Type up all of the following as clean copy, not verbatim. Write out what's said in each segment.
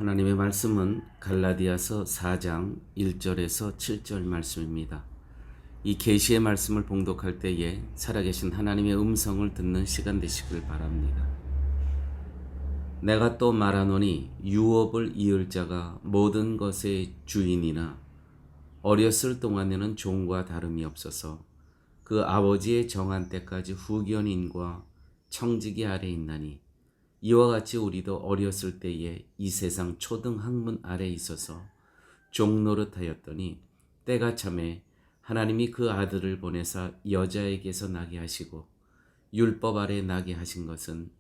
하나님의 말씀은 갈라디아서 4장 1절에서 7절 말씀입니다. 이 계시의 말씀을 봉독할 때에 살아계신 하나님의 음성을 듣는 시간 되시길 바랍니다. 내가 또 말하노니 유업을 이을 자가 모든 것의 주인이나 어렸을 동안에는 종과 다름이 없어서 그 아버지의 정한 때까지 후견인과 청지기 아래 있나니 이와 같이 우리도 어렸을 때에 이 세상 초등 학문 아래 있어서 종노릇하였더니 때가 참에 하나님이 그 아들을 보내사 여자에게서 나게 하시고 율법 아래 나게 하신 것은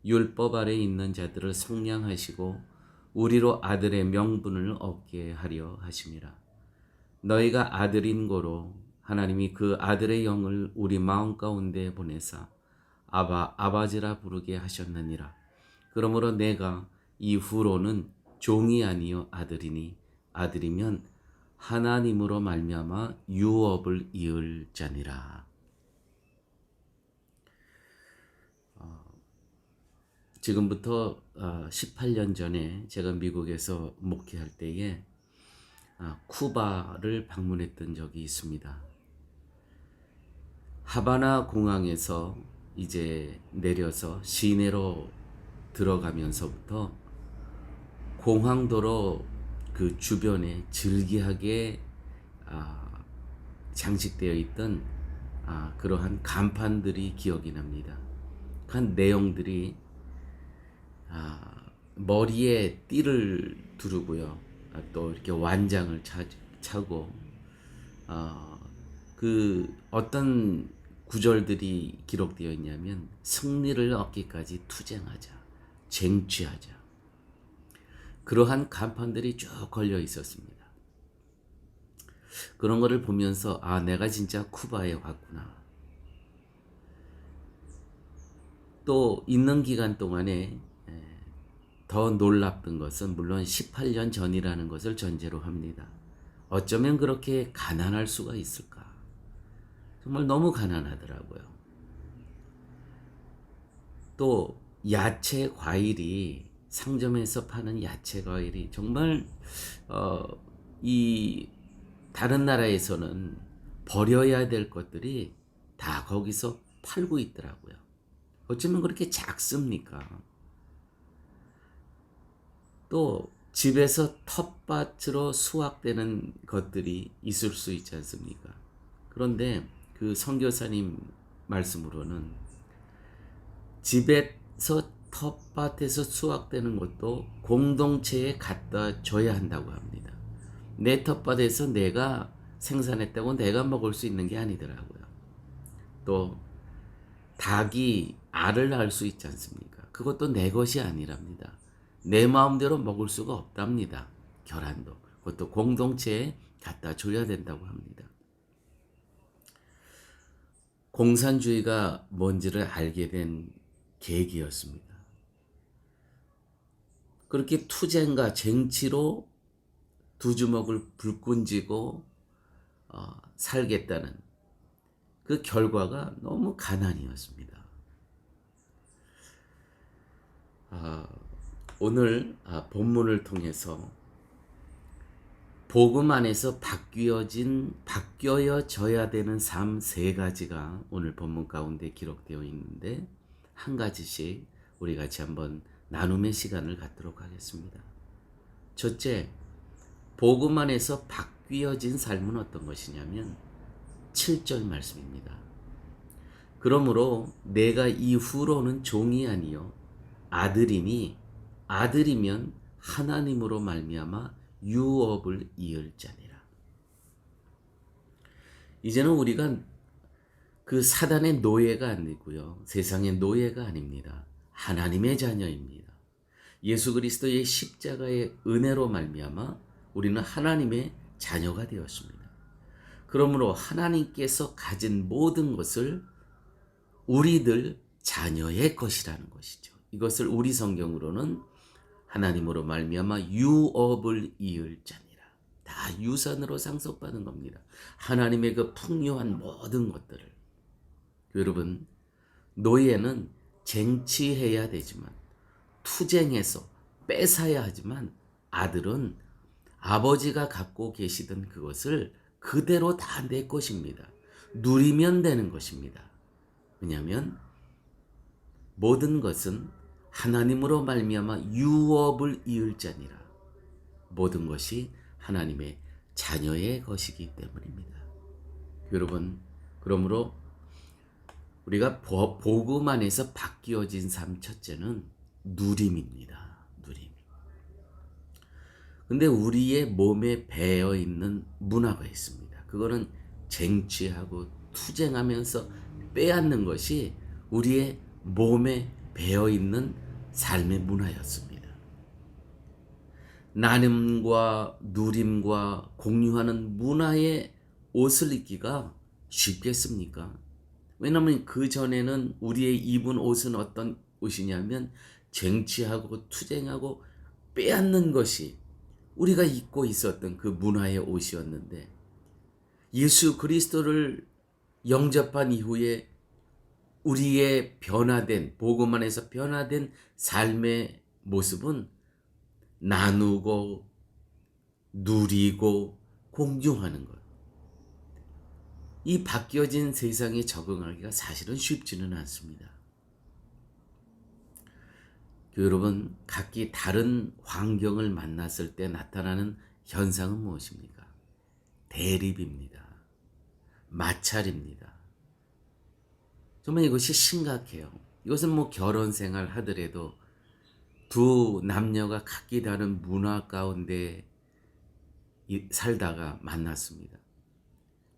율법 아래 있는 자들을 속량하시고 우리로 아들의 명분을 얻게 하려 하심이라. 너희가 아들인 고로 하나님이 그 아들의 영을 우리 마음 가운데 보내사 아바 아버지라 부르게 하셨느니라. 그러므로 내가 이후로는 종이 아니요 아들이니 아들이면 하나님으로 말미암아 유업을 이을 자니라. 지금부터 18년 전에 제가 미국에서 목회할 때에 쿠바를 방문했던 적이 있습니다. 하바나 공항에서 이제 내려서 시내로 들어가면서부터 공항도로 그 주변에 즐기하게 장식되어 있던 그러한 간판들이 기억이 납니다. 그 내용들이 머리에 띠를 두르고요, 또 이렇게 완장을 차고 그 어떤 구절들이 기록되어 있냐면 승리를 얻기까지 투쟁하자, 쟁취하자, 그러한 간판들이 쭉 걸려 있었습니다. 그런 거를 보면서 내가 진짜 쿠바에 왔구나. 또 있는 기간 동안에 더 놀랍던 것은 물론 18년 전이라는 것을 전제로 합니다. 어쩌면 그렇게 가난할 수가 있을까? 정말 너무 가난하더라고요. 또 야채 과일이, 상점에서 파는 야채 과일이 정말 이 다른 나라에서는 버려야 될 것들이 다 거기서 팔고 있더라고요. 어쩌면 그렇게 작습니까? 또 집에서 텃밭으로 수확되는 것들이 있을 수 있지 않습니까? 그런데 그 선교사님 말씀으로는 집에서 텃밭에서 수확되는 것도 공동체에 갖다 줘야 한다고 합니다. 내 텃밭에서 내가 생산했다고 내가 먹을 수 있는 게 아니더라고요. 또 닭이 알을 낳을 수 있지 않습니까? 그것도 내 것이 아니랍니다. 내 마음대로 먹을 수가 없답니다. 계란도. 그것도 공동체에 갖다 줘야 된다고 합니다. 공산주의가 뭔지를 알게 된 계기였습니다. 그렇게 투쟁과 쟁취로 두 주먹을 불끈 쥐고 살겠다는 그 결과가 너무 가난이었습니다. 오늘 본문을 통해서 복음 안에서 바뀌어져야 되는 삶 세 가지가 오늘 본문 가운데 기록되어 있는데, 한 가지씩 우리 같이 한번 나눔의 시간을 갖도록 하겠습니다. 첫째, 복음 안에서 바뀌어진 삶은 어떤 것이냐면 7절 말씀입니다. 그러므로 내가 이후로는 종이 아니요 아들이니 아들이면 하나님으로 말미암아 유업을 이을 자니라. 이제는 우리가 그 사단의 노예가 아니고요, 세상의 노예가 아닙니다. 하나님의 자녀입니다. 예수 그리스도의 십자가의 은혜로 말미암아 우리는 하나님의 자녀가 되었습니다. 그러므로 하나님께서 가진 모든 것을 우리들 자녀의 것이라는 것이죠. 이것을 우리 성경으로는 하나님으로 말미암아 유업을 이을 자니라. 다 유산으로 상속받은 겁니다. 하나님의 그 풍요한 모든 것들을. 여러분, 노예는 쟁취해야 되지만, 투쟁해서 뺏어야 하지만 아들은 아버지가 갖고 계시던 그것을 그대로 다 내 것입니다. 누리면 되는 것입니다. 왜냐하면 모든 것은 하나님으로 말미암아 유업을 이을 자니라. 모든 것이 하나님의 자녀의 것이기 때문입니다. 여러분, 그러므로 우리가 복음 안에서 바뀌어진 삶 첫째는 누림입니다. 누림. 근데 우리의 몸에 배어 있는 문화가 있습니다. 그거는 쟁취하고 투쟁하면서 빼앗는 것이 우리의 몸에 배어 있는 삶의 문화였습니다. 나눔과 누림과 공유하는 문화의 옷을 입기가 쉽겠습니까? 왜냐하면 그 전에는 우리의 입은 옷은 어떤 옷이냐면 쟁취하고 투쟁하고 빼앗는 것이 우리가 입고 있었던 그 문화의 옷이었는데, 예수 그리스도를 영접한 이후에 우리의 변화된, 복음 안에서 변화된 삶의 모습은 나누고 누리고 공존하는 것. 이 바뀌어진 세상에 적응하기가 사실은 쉽지는 않습니다. 여러분, 각기 다른 환경을 만났을 때 나타나는 현상은 무엇입니까? 대립입니다. 마찰입니다. 정말 이것이 심각해요. 이것은 결혼 생활 하더라도 두 남녀가 각기 다른 문화 가운데 살다가 만났습니다.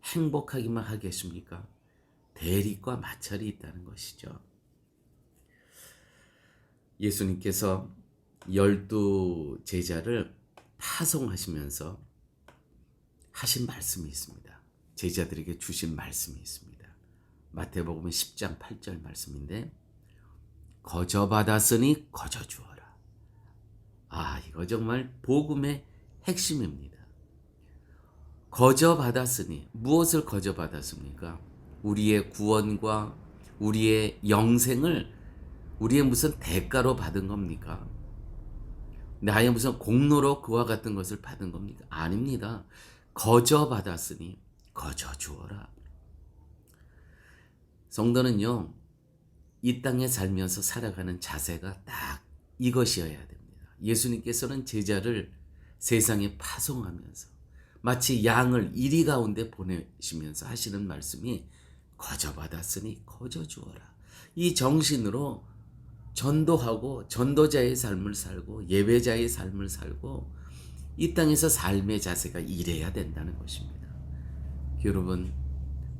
행복하기만 하겠습니까? 대립과 마찰이 있다는 것이죠. 예수님께서 12 제자를 파송하시면서 하신 말씀이 있습니다. 제자들에게 주신 말씀이 있습니다. 마태복음 10장 8절 말씀인데, 거저 받았으니 거저 주어라. 이거 정말 복음의 핵심입니다. 거저 받았으니, 무엇을 거저 받았습니까? 우리의 구원과 우리의 영생을 우리의 무슨 대가로 받은 겁니까? 나의 무슨 공로로 그와 같은 것을 받은 겁니까? 아닙니다. 거저 받았으니 거저 주어라. 성도는요, 이 땅에 살면서 살아가는 자세가 딱 이것이어야 됩니다. 예수님께서는 제자를 세상에 파송하면서 마치 양을 이리 가운데 보내시면서 하시는 말씀이 거저 받았으니 거저 주어라. 이 정신으로 전도하고 전도자의 삶을 살고 예배자의 삶을 살고 이 땅에서 삶의 자세가 이래야 된다는 것입니다. 여러분,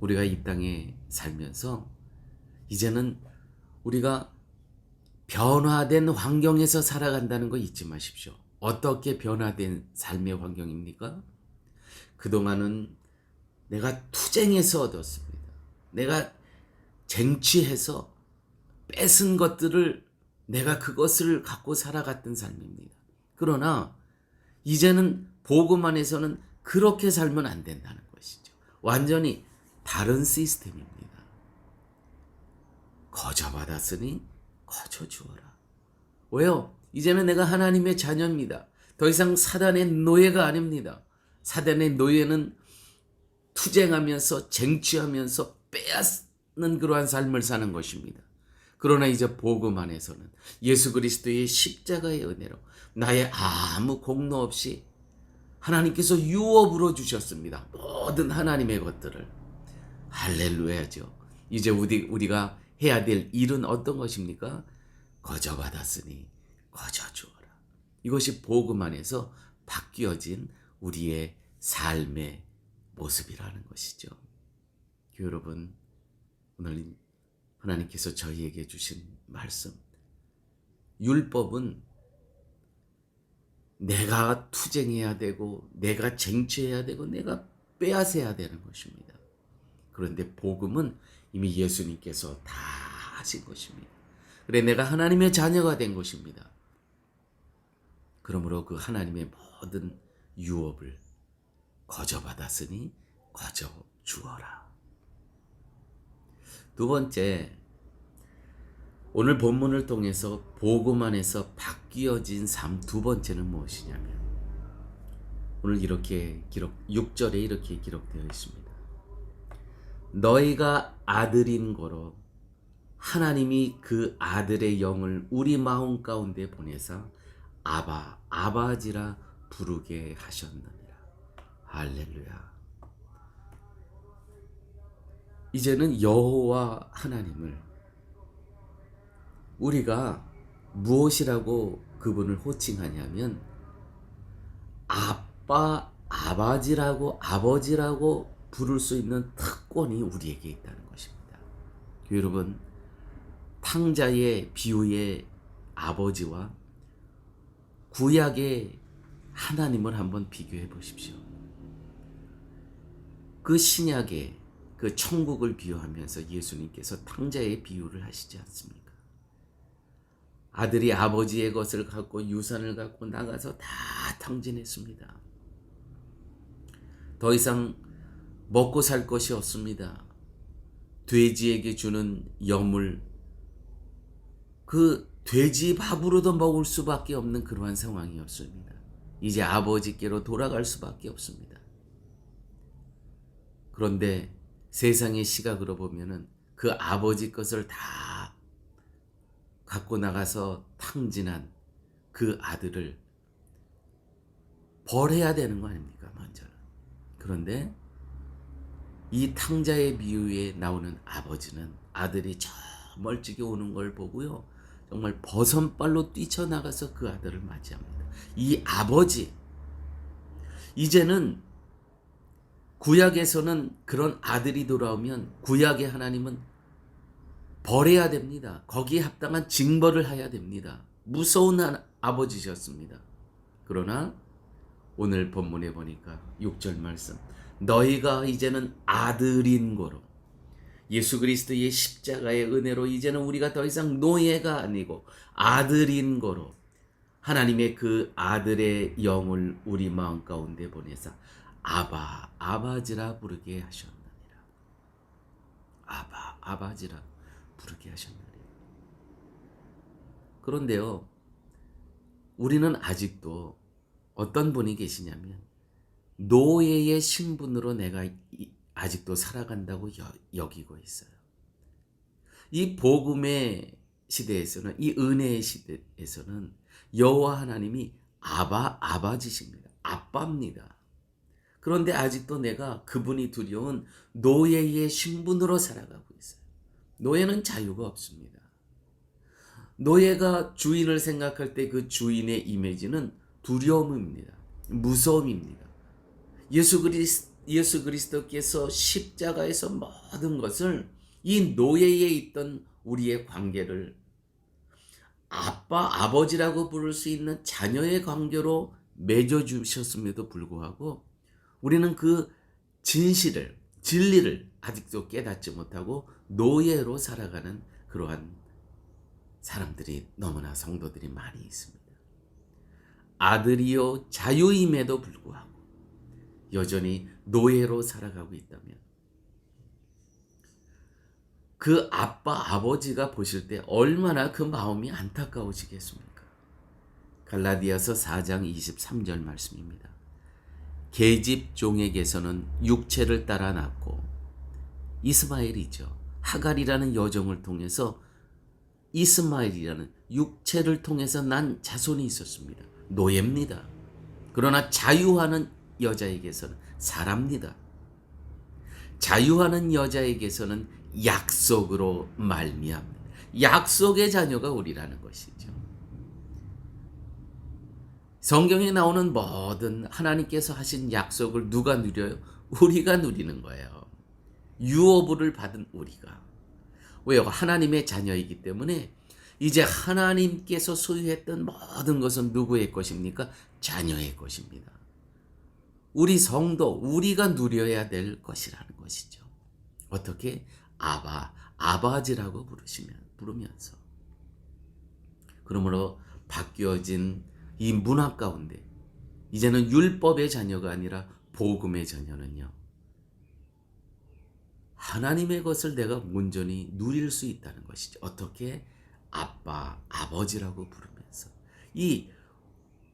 우리가 이 땅에 살면서 이제는 우리가 변화된 환경에서 살아간다는 거 잊지 마십시오. 어떻게 변화된 삶의 환경입니까? 그동안은 내가 투쟁해서 얻었습니다. 내가 쟁취해서 뺏은 것들을 내가 그것을 갖고 살아갔던 삶입니다. 그러나 이제는 복음 안에서는 그렇게 살면 안 된다는 것이죠. 완전히 다른 시스템입니다. 거저 받았으니 거저 주어라. 왜요? 이제는 내가 하나님의 자녀입니다. 더 이상 사단의 노예가 아닙니다. 사단의 노예는 투쟁하면서 쟁취하면서 빼앗는 그러한 삶을 사는 것입니다. 그러나 이제 복음 안에서는 예수 그리스도의 십자가의 은혜로 나의 아무 공로 없이 하나님께서 유업으로 주셨습니다. 모든 하나님의 것들을. 할렐루야죠. 이제 우리가 해야 될 일은 어떤 것입니까? 거저 받았으니 거저 주어라. 이것이 복음 안에서 바뀌어진 우리의 삶의 모습이라는 것이죠. 여러분, 오늘 하나님께서 저희에게 주신 말씀, 율법은 내가 투쟁해야 되고 내가 쟁취해야 되고 내가 빼앗아야 되는 것입니다. 그런데 복음은 이미 예수님께서 다 하신 것입니다. 그래, 내가 하나님의 자녀가 된 것입니다. 그러므로 그 하나님의 모든 유업을 거저 받았으니 거저 주어라. 두 번째, 오늘 본문을 통해서 복음 안에서 바뀌어진 삶 두 번째는 무엇이냐면 오늘 이렇게 6절에 이렇게 기록되어 있습니다. 너희가 아들인 거로 하나님이 그 아들의 영을 우리 마음 가운데 보내사 아바, 아바지라 부르게 하셨느니라. 할렐루야. 이제는 여호와 하나님을 우리가 무엇이라고 그분을 호칭하냐면 아빠, 아바지라고, 아버지라고 부를 수 있는 특권이 우리에게 있다는 것입니다. 여러분, 탕자의 비유의 아버지와 구약의 하나님을 한번 비교해 보십시오. 그 신약의 그 천국을 비유하면서 예수님께서 탕자의 비유를 하시지 않습니까? 아들이 아버지의 것을 갖고 유산을 갖고 나가서 다 탕진했습니다. 더 이상 먹고 살 것이 없습니다. 돼지에게 주는 여물, 그 돼지 밥으로도 먹을 수밖에 없는 그러한 상황이었습니다. 이제 아버지께로 돌아갈 수밖에 없습니다. 그런데 세상의 시각으로 보면은 그 아버지 것을 다 갖고 나가서 탕진한 그 아들을 벌해야 되는 거 아닙니까, 먼저는. 그런데 이 탕자의 비유에 나오는 아버지는 아들이 저 멀찍이 오는 걸 보고요, 정말 버선발로 뛰쳐나가서 그 아들을 맞이합니다. 이 아버지, 이제는 구약에서는 그런 아들이 돌아오면 구약의 하나님은 벌해야 됩니다. 거기에 합당한 징벌을 해야 됩니다. 무서운 아버지셨습니다. 그러나 오늘 본문에 보니까 6절 말씀, 너희가 이제는 아들인 거로 예수 그리스도의 십자가의 은혜로 이제는 우리가 더 이상 노예가 아니고 아들인 거로 하나님의 그 아들의 영을 우리 마음 가운데 보내사 아바, 아바지라 부르게 하셨느니라. 아바, 아바지라 부르게 하셨느니라. 그런데요, 우리는 아직도 어떤 분이 계시냐면 노예의 신분으로 내가 아직도 살아간다고 여기고 있어요. 이 복음의 시대에서는, 이 은혜의 시대에서는 여호와 하나님이 아바지십니다. 아빠입니다. 그런데 아직도 내가 그분이 두려운 노예의 신분으로 살아가고 있어요. 노예는 자유가 없습니다. 노예가 주인을 생각할 때 그 주인의 이미지는 두려움입니다. 무서움입니다. 예수 그리스도께서 십자가에서 모든 것을, 이 노예에 있던 우리의 관계를 아빠, 아버지라고 부를 수 있는 자녀의 관계로 맺어주셨음에도 불구하고 우리는 그 진리를 아직도 깨닫지 못하고 노예로 살아가는 그러한 사람들이, 너무나 성도들이 많이 있습니다. 아들이요 자유임에도 불구하고 여전히 노예로 살아가고 있다면 그 아빠, 아버지가 보실 때 얼마나 그 마음이 안타까우시겠습니까? 갈라디아서 4장 23절 말씀입니다. 계집 종에게서는 육체를 따라 낳고, 이스마엘이죠. 하갈이라는 여종을 통해서 이스마엘이라는 육체를 통해서 난 자손이 있었습니다. 노예입니다. 그러나 자유하는 여자에게서는 사랍니다. 자유하는 여자에게서는 약속으로 말미암니다. 약속의 자녀가 우리라는 것이죠. 성경에 나오는 모든 하나님께서 하신 약속을 누가 누려요? 우리가 누리는 거예요. 유업을 받은 우리가. 왜요? 하나님의 자녀이기 때문에 이제 하나님께서 소유했던 모든 것은 누구의 것입니까? 자녀의 것입니다. 우리 성도, 우리가 누려야 될 것이라는 것이죠. 어떻게? 아바지라고 부르면서. 그러므로 바뀌어진 이 문화 가운데 이제는 율법의 자녀가 아니라 복음의 자녀는요, 하나님의 것을 내가 온전히 누릴 수 있다는 것이죠. 어떻게? 아빠, 아버지라고 부르면서. 이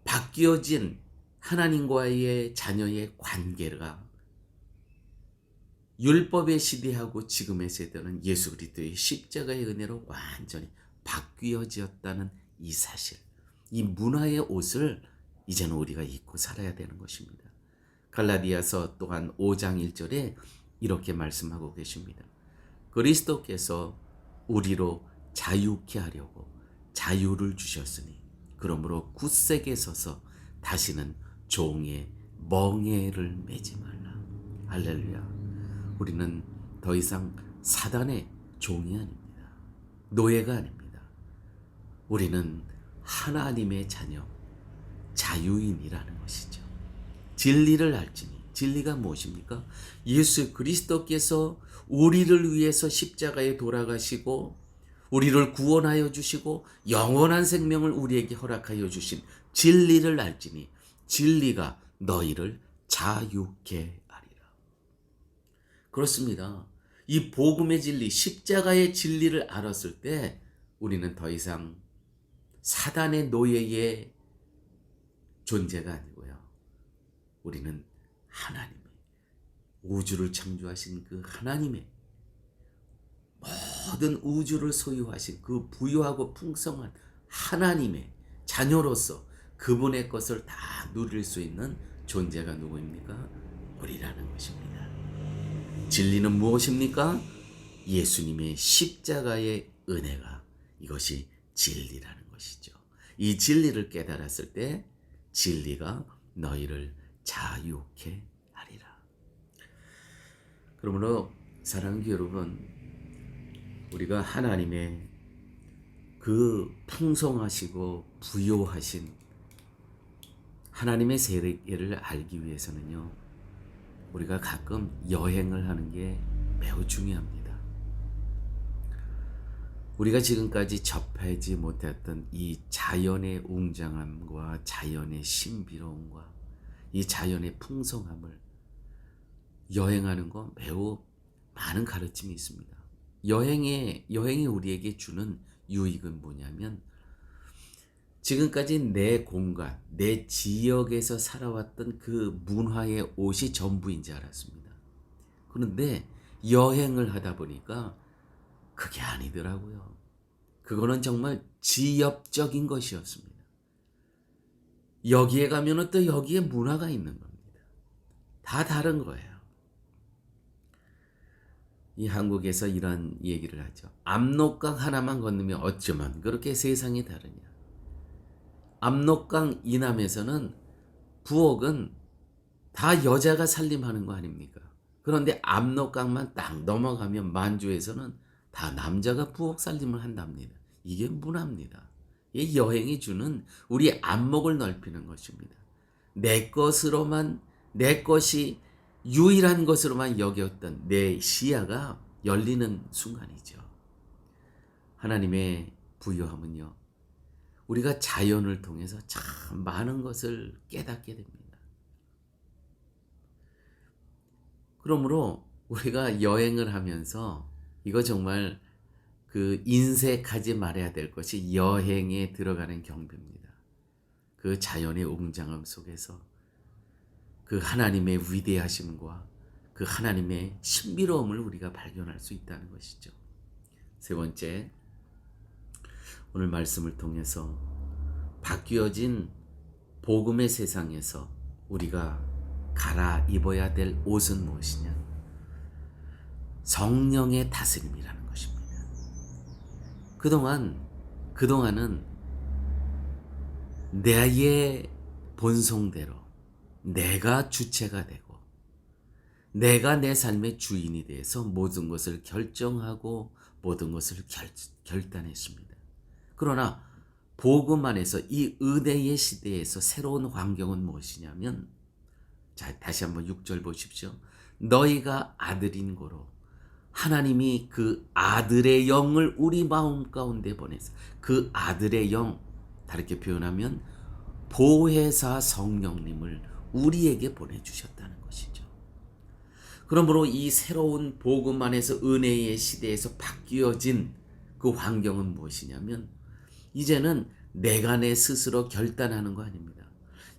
바뀌어진 하나님과의 자녀의 관계가 율법의 시대하고 지금의 세대는 예수 그리스도의 십자가의 은혜로 완전히 바뀌어졌다는 이 사실, 이 문화의 옷을 이제는 우리가 입고 살아야 되는 것입니다. 갈라디아서 또한 5장 1절에 이렇게 말씀하고 계십니다. 그리스도께서 우리로 자유케 하려고 자유를 주셨으니 그러므로 굳세게 서서 다시는 종의 멍에를 매지 말라. 할렐루야. 우리는 더 이상 사단의 종이 아닙니다. 노예가 아닙니다. 우리는 하나님의 자녀, 자유인이라는 것이죠. 진리를 알지니, 진리가 무엇입니까? 예수 그리스도께서 우리를 위해서 십자가에 돌아가시고 우리를 구원하여 주시고 영원한 생명을 우리에게 허락하여 주신 진리를 알지니 진리가 너희를 자유케 하리라. 그렇습니다. 이 복음의 진리, 십자가의 진리를 알았을 때 우리는 더 이상 사단의 노예의 존재가 아니고요. 우리는 하나님의, 우주를 창조하신 그 하나님의, 모든 우주를 소유하신 그 부유하고 풍성한 하나님의 자녀로서 그분의 것을 다 누릴 수 있는 존재가 누구입니까? 우리라는 것입니다. 진리는 무엇입니까? 예수님의 십자가의 은혜가, 이것이 진리라는 것이죠. 이 진리를 깨달았을 때 진리가 너희를 자유케 하리라. 그러므로 사랑하는 여러분, 우리가 하나님의 그 풍성하시고 부요하신 하나님의 세계를 알기 위해서는요, 우리가 가끔 여행을 하는 게 매우 중요합니다. 우리가 지금까지 접하지 못했던 이 자연의 웅장함과 자연의 신비로움과 이 자연의 풍성함을 여행하는 거 매우 많은 가르침이 있습니다. 여행이 우리에게 주는 유익은 뭐냐면, 지금까지 내 공간, 내 지역에서 살아왔던 그 문화의 옷이 전부인 줄 알았습니다. 그런데 여행을 하다 보니까 그게 아니더라고요. 그거는 정말 지역적인 것이었습니다. 여기에 가면은 또 여기에 문화가 있는 겁니다. 다 다른 거예요. 이 한국에서 이런 얘기를 하죠. 압록강 하나만 건너면 어쩌면 그렇게 세상이 다르냐. 압록강 이남에서는 부엌은 다 여자가 살림하는 거 아닙니까? 그런데 압록강만 딱 넘어가면 만주에서는 다 남자가 부엌 살림을 한답니다. 이게 문화입니다. 이 여행이 주는 우리 안목을 넓히는 것입니다. 내 것으로만, 내 것이 유일한 것으로만 여겼던 내 시야가 열리는 순간이죠. 하나님의 부유함은요, 우리가 자연을 통해서 참 많은 것을 깨닫게 됩니다. 그러므로 우리가 여행을 하면서 이거 정말 그 인색하지 말아야 될 것이 여행에 들어가는 경배입니다. 그 자연의 웅장함 속에서 그 하나님의 위대하심과 그 하나님의 신비로움을 우리가 발견할 수 있다는 것이죠. 세 번째, 오늘 말씀을 통해서 바뀌어진 복음의 세상에서 우리가 갈아입어야 될 옷은 무엇이냐? 성령의 다스림이라는 것입니다. 그동안은 나의 본성대로 내가 주체가 되고 내가 내 삶의 주인이 돼서 모든 것을 결정하고 모든 것을 결단했습니다. 그러나 복음 안에서 이 은혜의 시대에서 새로운 환경은 무엇이냐면, 자, 다시 한번 6절 보십시오. 너희가 아들인 고로 하나님이 그 아들의 영을 우리 마음 가운데 보내서, 그 아들의 영, 다르게 표현하면 보혜사 성령님을 우리에게 보내주셨다는 것이죠. 그러므로 이 새로운 복음 안에서 은혜의 시대에서 바뀌어진 그 환경은 무엇이냐면, 이제는 내가 내 스스로 결단하는 거 아닙니다.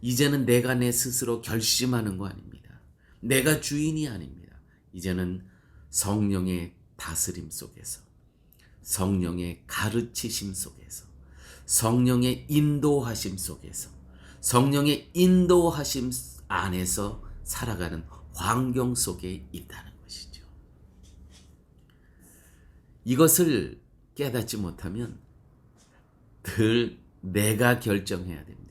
이제는 내가 내 스스로 결심하는 거 아닙니다. 내가 주인이 아닙니다. 이제는 성령의 다스림 속에서, 성령의 가르치심 속에서, 성령의 인도하심 속에서, 성령의 인도하심 안에서 살아가는 환경 속에 있다는 것이죠. 이것을 깨닫지 못하면 늘 내가 결정해야 됩니다.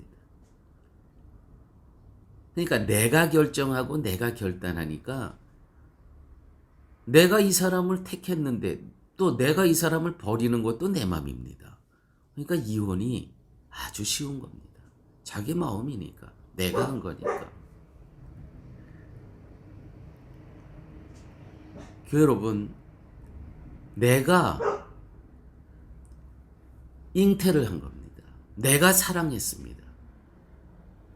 그러니까 내가 결정하고 내가 결단하니까 내가 이 사람을 택했는데 또 내가 이 사람을 버리는 것도 내 마음입니다. 그러니까 이혼이 아주 쉬운 겁니다. 자기 마음이니까, 내가 한 거니까. 교회 여러분, 내가 잉태를 한 겁니다. 내가 사랑했습니다.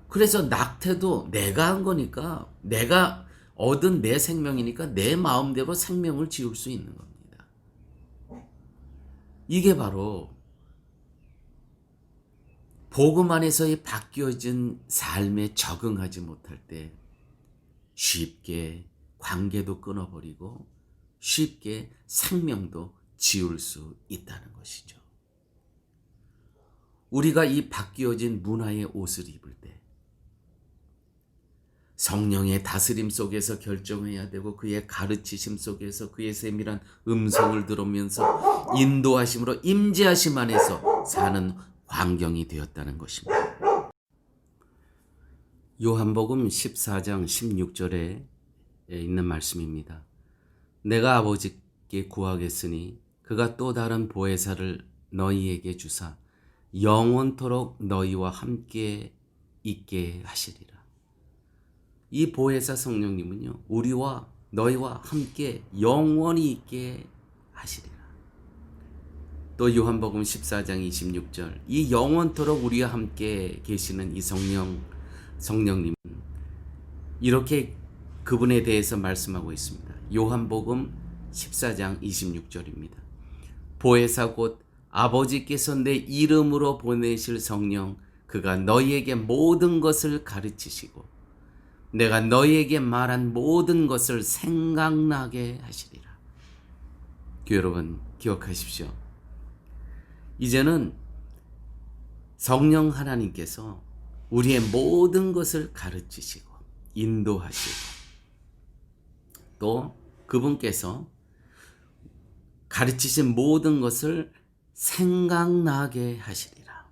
그래서 낙태도 내가 한 거니까, 내가 얻은 내 생명이니까 내 마음대로 생명을 지울 수 있는 겁니다. 이게 바로 복음 안에서의 바뀌어진 삶에 적응하지 못할 때 쉽게 관계도 끊어버리고 쉽게 생명도 지울 수 있다는 것이죠. 우리가 이 바뀌어진 문화의 옷을 입을 때 성령의 다스림 속에서 결정해야 되고 그의 가르치심 속에서 그의 세밀한 음성을 들으면서 인도하심으로 임재하심 안에서 사는 환경이 되었다는 것입니다. 요한복음 14장 16절에 있는 말씀입니다. 내가 아버지께 구하겠으니 그가 또 다른 보혜사를 너희에게 주사 영원토록 너희와 함께 있게 하시리라. 이 보혜사 성령님은요, 우리와 너희와 함께 영원히 있게 하시리라. 또 요한복음 14장 26절, 이 영원토록 우리와 함께 계시는 이 성령님은 이렇게 그분에 대해서 말씀하고 있습니다. 요한복음 14장 26절입니다. 보혜사 곧 아버지께서 내 이름으로 보내실 성령, 그가 너희에게 모든 것을 가르치시고 내가 너희에게 말한 모든 것을 생각나게 하시리라. 여러분 기억하십시오. 이제는 성령 하나님께서 우리의 모든 것을 가르치시고 인도하시고 또 그분께서 가르치신 모든 것을 생각나게 하시리라.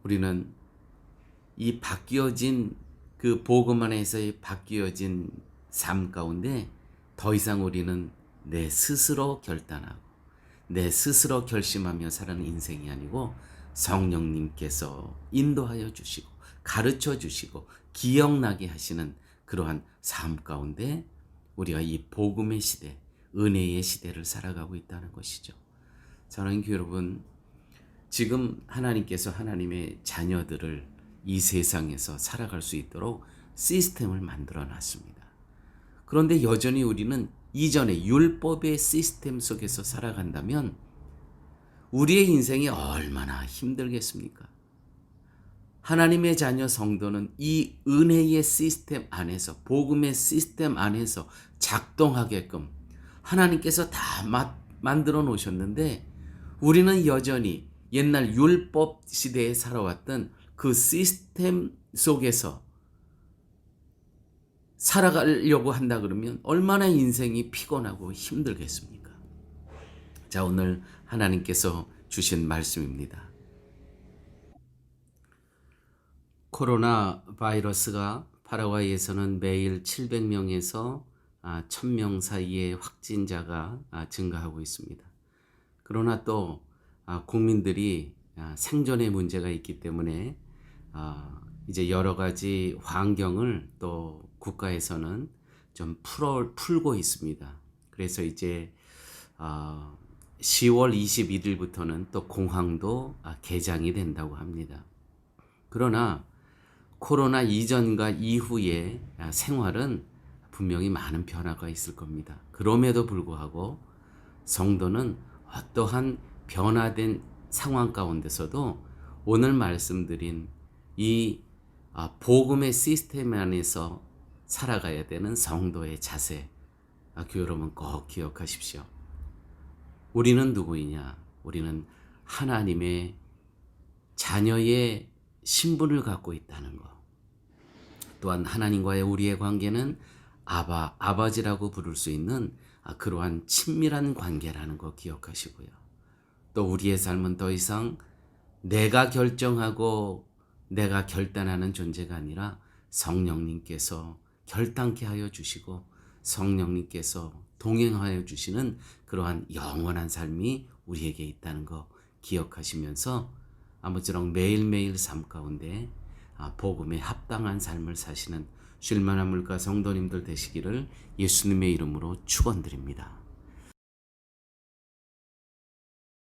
우리는 이 바뀌어진 그 복음 안에서의 바뀌어진 삶 가운데 더 이상 우리는 내 스스로 결단하고 내 스스로 결심하며 사는 인생이 아니고 성령님께서 인도하여 주시고 가르쳐 주시고 기억나게 하시는 그러한 삶 가운데 우리가 이 복음의 시대, 은혜의 시대를 살아가고 있다는 것이죠. 사랑하는 교회 여러분, 지금 하나님께서 하나님의 자녀들을 이 세상에서 살아갈 수 있도록 시스템을 만들어 놨습니다. 그런데 여전히 우리는 이전의 율법의 시스템 속에서 살아간다면 우리의 인생이 얼마나 힘들겠습니까? 하나님의 자녀 성도는 이 은혜의 시스템 안에서, 복음의 시스템 안에서 작동하게끔 하나님께서 다 만들어 놓으셨는데 우리는 여전히 옛날 율법 시대에 살아왔던 그 시스템 속에서 살아가려고 한다 그러면 얼마나 인생이 피곤하고 힘들겠습니까? 자, 오늘 하나님께서 주신 말씀입니다. 코로나 바이러스가 파라과이에서는 매일 700명에서 1000명 사이의 확진자가 증가하고 있습니다. 그러나 또 국민들이 생존의 문제가 있기 때문에 이제 여러 가지 환경을 또 국가에서는 좀 풀고 있습니다. 그래서 이제 10월 21일부터는 또 공항도 개장이 된다고 합니다. 그러나 코로나 이전과 이후의 생활은 분명히 많은 변화가 있을 겁니다. 그럼에도 불구하고 성도는 어떠한 변화된 상황 가운데서도 오늘 말씀드린 이 복음의 시스템 안에서 살아가야 되는 성도의 자세, 교회 여러분 꼭 기억하십시오. 우리는 누구이냐? 우리는 하나님의 자녀의 신분을 갖고 있다는 것. 또한 하나님과의 우리의 관계는 아버지라고 부를 수 있는 그러한 친밀한 관계라는 거 기억하시고요. 또 우리의 삶은 더 이상 내가 결정하고 내가 결단하는 존재가 아니라 성령님께서 결단케 하여 주시고 성령님께서 동행하여 주시는 그러한 영원한 삶이 우리에게 있다는 거 기억하시면서 아무쪼록 매일매일 삶 가운데 복음에 합당한 삶을 사시는 쉴만한 물가 성도님들 되시기를 예수님의 이름으로 축원드립니다.